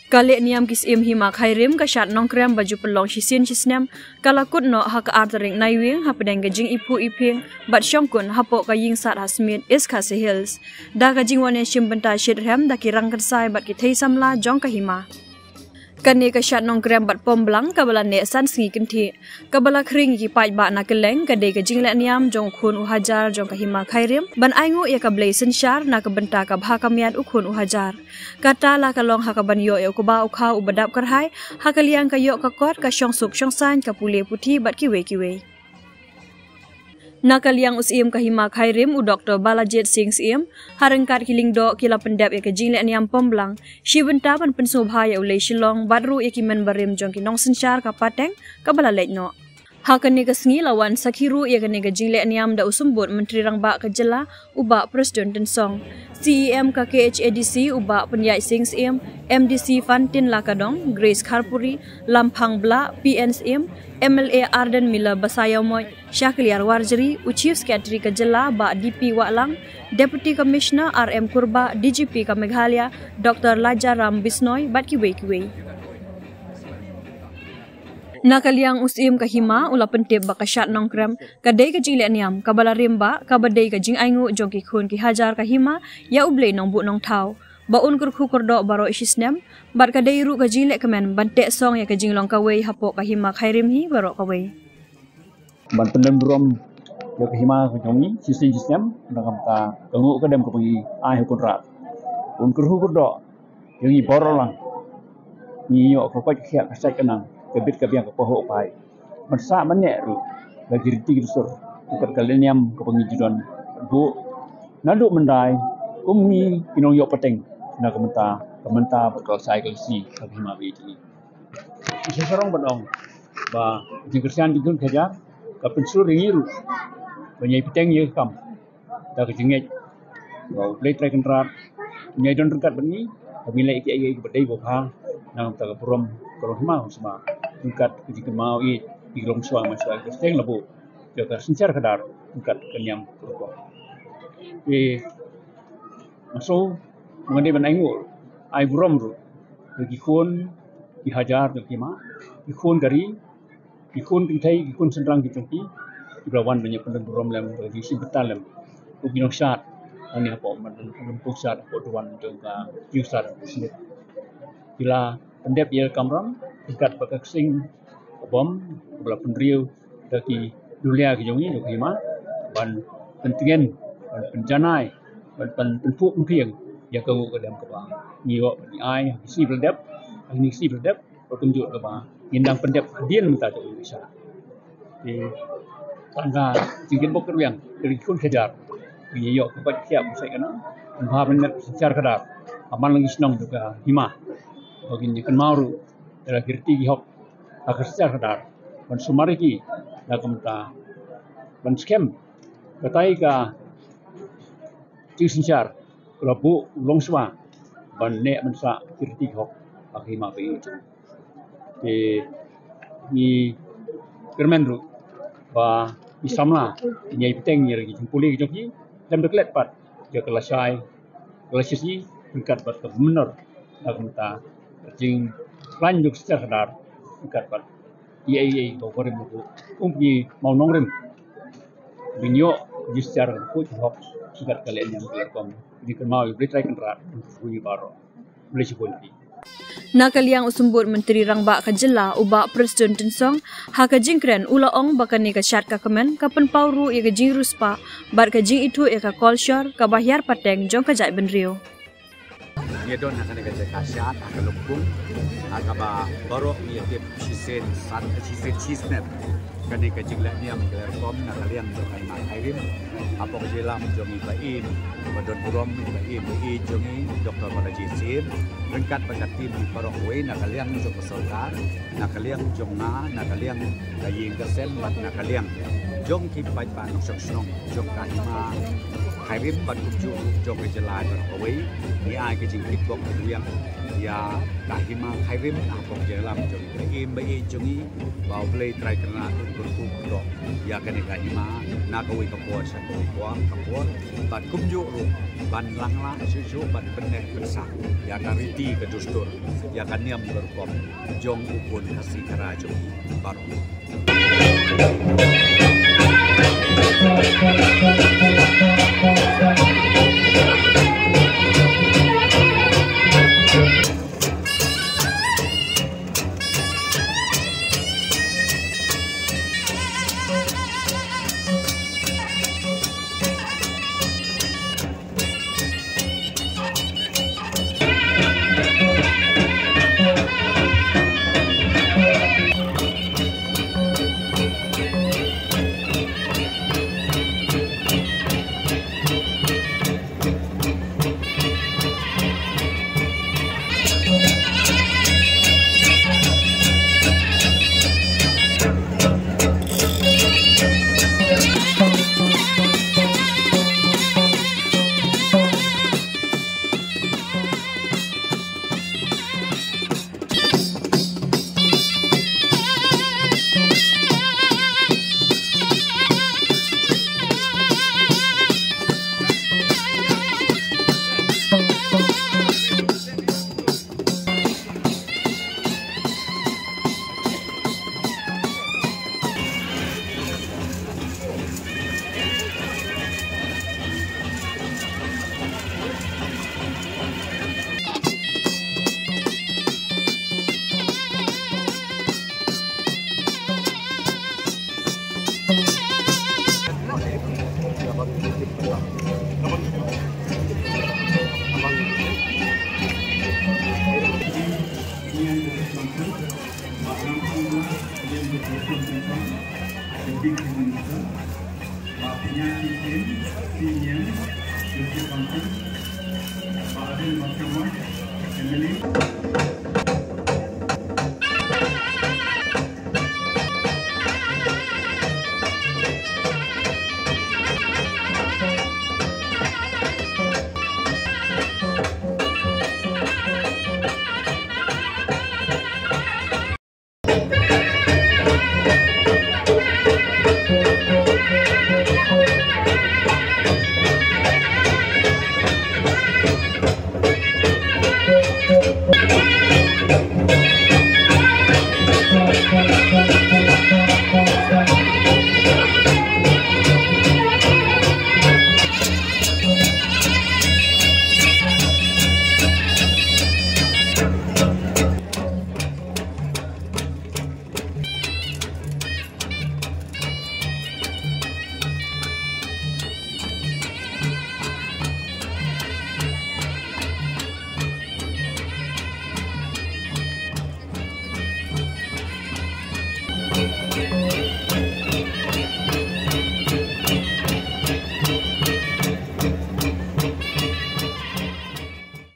Kali niam kisim hima khairim ka shat nongkrem baju pelong sisin sisnem kalakut no ha ka artering naiwing ha pedang gajing ipu iping bat syongkun ha po ka ying sat hasmit is ka hills da gajing wane shim benta shidrem da kirang kersai bat ki thei samla jong ka hima Kani ka shat nongkrem bat pom blang ka bala ne san singi kinthi ka bala khring ki pai ba na keleng ka de ka jing la niam jong khun u hajar jong ka hima khairim ban aingu ya ka blai sin shar na ka benta ka bha ka miat u khun u hajar kata la ka long ha ka ban yo ya ku ba u kha u badap karhai ha ka liang ka yo ka kot ka syong suk syong san ka pule puthi bat ki we Nakaliang usim kahima khairim u Dr. Balajit Singh Siem harengkat kiling do kila pendap ya kajing le niam pomblang shibenta ban pensobha ya ulai shilong badru ya kimen barim jong ki nong sensyar ka pateng ka bala lekno hakani ka sngi lawan sakhiru ya kani kajing le niam da usumbut menteri rangba ka jela uba president tensong CEM ka KHADC uba penyai Singh Siem MDC Fantin Lakadong Grace Kharpuri Lampang Bla PNSM MLA Arden Miller Basayamoy Syakliar Warjeri Chief Secretary Kajela Ba DP Waklang Deputy Commissioner RM Kurba DGP ka Meghalaya Dr. Laja Ram Bisnoy bat kiwe Nakaliang usim kahima ula pentip bakashat nongkrem kadai ka jing le niam kabala rimba kabadai ka jing aingu jongki khun ki hajar kahima ya ublei nong bu nong thau baun kurkhu kordo baro isisnem bat kadai ru ka jing le kemen bante song ya ka jing long kawei hapo kahima khairim hi baro kawei ban pendem brom ya kahima ka jongi sisin isisnem dangam ta kangu ka dem ka pagi ai kun rat un kurhu kordo yangi boro lang ni yo ko ka khia ka sai kanang kebit kebiang ke pohok pai masa manek ru bagi riti rusur dekat kaleniam ke pengijudan bu naduk mendai kumni pinong yok peteng na kementa bekal sai kalsi bagi mawi ini sekarang bedong ba jingkersian digun kerja ke pensur ringiru banyak peteng ye kam da ke jingej ba play track rat nyai don dekat bengi bila iki bedai bokha nang ta prom kalau mau sama tingkat ketika mau di long suang masyarakat Kristen lebu jaga sencar kadar tingkat kenyang berubah. Masuk mengenai benangu, ai brom ru, bagi kun dihajar bagi ma, ikun dari, ikun pintai, ikun sendrang dicungki, di belawan banyak pendem brom lem bagi si betal lem, bagi noksat, ani apa pendem pusat, apa tuan jengka pusat sini. Bila pendep ia kamram tingkat bakaksing bom belah pendriu dari dunia ke jongi ke hima ban pentingan ban penjanai ban penpuk mungkin ya kau ke dalam kebang nyiwa ni ai si pendep ini si pendep bertunjuk ke bang indang pendep hadian minta ke Indonesia di tangga jingin bokor yang dari kun kejar ni yo ke bat siap saya kena bahan secara kadar aman lagi senang juga hima bagi kan mauru dalam kirti hok agar secara kadar ban sumariki na kamta ban scam katai ka cisincar labu longswa ban ne mensa kirti hok akhima pe itu ni kermenru ba isamla nyai peteng ni lagi jempuli joki dan deklet pat ya kelasai kelasisi tingkat pat benar na kamta jing lanjut secara kadar tingkat pat IAA bawah buku umpi mau nongrim binyo di secara kuat hok sudah kalian yang berkom di kemau beli try kenrat bunyi baro beli sekunti Nakaliang usumbut menteri rangba kajela uba presiden tensong ha kajingkren ula ong bakani ka syat ka kemen ka penpauru ya kajing ruspa bar kajing itu ya ka culture ka bahyar pateng jong ka jai benrio dia don akan kerja kasyat akan lupung akan baru ia tip sisen san sisen sisnet kan kerja ni am kerkom nak kalian bermain airim apa kerja lam jomi bain Badon burom MI jongi Dr. Balajit Sim rengkat tim di Parokwe nakaliang jong pesolkar nakaliang jong nakaliang kaying gasen nakaliang jong kipai panok sok jong kahima Khairim ban kuju jong kejelai Parokwe ni ai ke jing kitbok yang ya kahima Khairim apok jelam jong MI jongi bau play try kena untuk dok ya kene kahima nakawi kapor satu kuang kapor ban kumju ban langla susu ban peneh besar ya kariti ke dustur ya kan niam berkom jong ukun kasih kerajo baru Pak Adil Mahkamah,